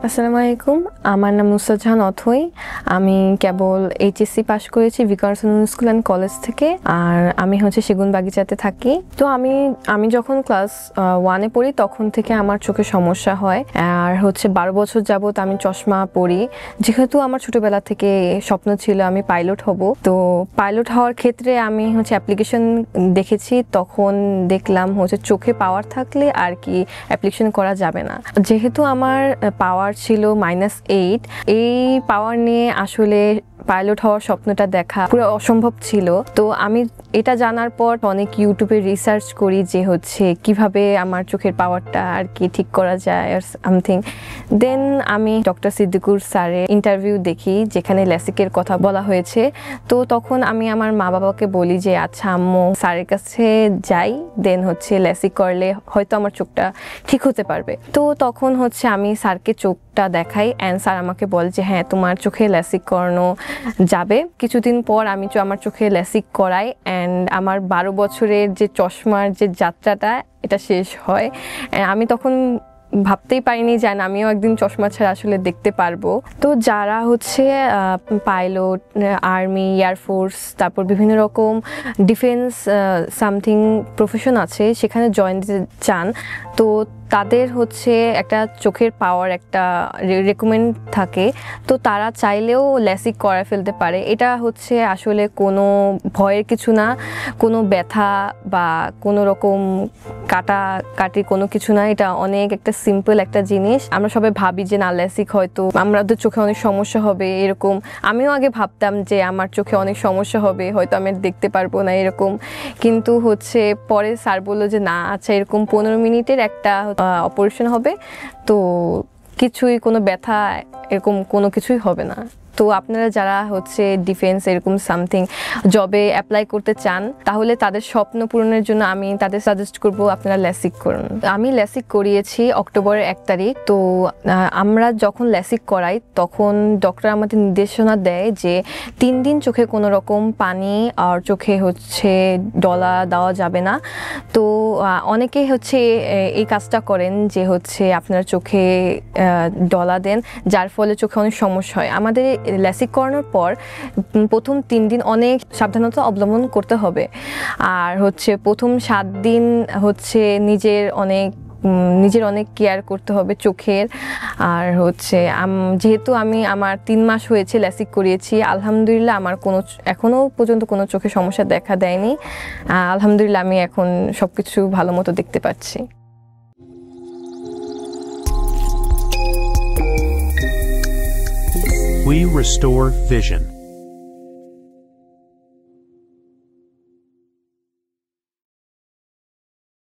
আসসালামু আলাইকুম, আমার নাম নুসরাত জাহান অথই। আমি কেবল এইচএসসি পাশ করেছি ভিকারুননিসা স্কুল অ্যান্ড কলেজ থেকে। আর আমি সেগুনবাগিচাতে থাকি। তো আমি যখন ক্লাস 1-এ পড়ি তখন থেকে আমার চোখে সমস্যা হয়। আর 12 বছর যাবত আমি চশমা পরি। যেহেতু আমার ছোটবেলা থেকে স্বপ্ন ছিল আমি পাইলট হব, তো পাইলট হওয়ার ক্ষেত্রে আমি অ্যাপ্লিকেশন দেখেছি। তখন দেখলাম চোখে পাওয়ার থাকলে আর কি অ্যাপ্লিকেশন করা যাবে না। যেহেতু আমার পাওয়ার ছিল -8, এই পাওয়ার নিয়ে আসলে পাইলট হওয়ার স্বপ্নটা দেখা পুরো অসম্ভব ছিল। তো আমি এটা জানার পর অনেক ইউটিউবে রিসার্চ করি যে কিভাবে আমার চোখের পাওয়ারটা আর কি ঠিক করা যায় আর সামথিং। দেন আমি ডক্টর সিদ্দিকুর স্যারের ইন্টারভিউ দেখি যেখানে ল্যাসিকের কথা বলা হয়েছে। তো তখন আমি আমার মা বাবাকে বলি যে আচ্ছা আম্মু স্যারের কাছে যাই, দেন ল্যাসিক করলে হয়তো আমার চোখটা ঠিক হতে পারবে। তো তখন আমি স্যারকে চোখটা দেখাই অ্যান্ড স্যার আমাকে বলে যে হ্যাঁ তোমার চোখে ল্যাসিক করানো যাবে। কিছুদিন পর আমি আমার চোখে ল্যাসিক করাই অ্যান্ড আমার 12 বছরের যে চশমার যে যাত্রাটা এটা শেষ হয়। আমি তখন ভাবতেই পারিনি যে আমিও একদিন চশমা ছাড়া আসলে দেখতে পারবো। তো যারা পাইলট, আর্মি, এয়ারফোর্স, তারপর বিভিন্ন রকম ডিফেন্স সামথিং প্রফেশন আছে সেখানে জয়েন দিতে চান, তো তাদের একটা চোখের পাওয়ার একটা রেকমেন্ড থাকে। তো তারা চাইলেও ল্যাসিক করে ফেলতে পারে। এটা আসলে কোনো ভয়ের কিছু না, কোনো ব্যথা বা কোনো রকম কাটাকাটি কোনো কিছু না। এটা অনেক একটা সিম্পল একটা জিনিস। আমরা সবাই ভাবি যে না ল্যাসিক হয়তো আমাদের চোখে অনেক সমস্যা হবে এরকম। আমিও আগে ভাবতাম যে আমার চোখে অনেক সমস্যা হবে, হয়তো আমি দেখতে পারবো না এরকম। কিন্তু পরে স্যার বললো যে না আচ্ছা এরকম 15 মিনিটের একটা অপারেশন হবে, তো কোনো ব্যথা এরকম কোনো কিছুই হবে না। তো আপনারা যারা ডিফেন্স এরকম সামথিং জবে অ্যাপ্লাই করতে চান তাহলে তাদের স্বপ্ন পূরণের জন্য আমি তাদের সাজেস্ট করব আপনারা ল্যাসিক করুন। আমি ল্যাসিক করিয়েছি অক্টোবরের 1 তারিখ। তো আমরা যখন ল্যাসিক করাই তখন ডক্টর আমাদের নির্দেশনা দেয় যে 3 দিন চোখে কোনো রকম পানি আর চোখে ডলা দেওয়া যাবে না। তো অনেকে এই কাজটা করেন যে আপনার চোখে ডলা দেন, যার ফলে চোখে অনেক সমস্যা হয়। আমাদের ল্যাসিক করানোর পর প্রথম 3 দিন অনেক সাবধানতা অবলম্বন করতে হবে। আর প্রথম 7 দিন নিজের অনেক কেয়ার করতে হবে চোখের। আর যেহেতু আমার 3 মাস হয়েছে ল্যাসিক করিয়েছি, আলহামদুলিল্লাহ আমার এখনো পর্যন্ত কোনো চোখে সমস্যা দেখা দেয়নি। আলহামদুলিল্লাহ আমি এখন সবকিছু ভালো মতো দেখতে পাচ্ছি। We restore vision.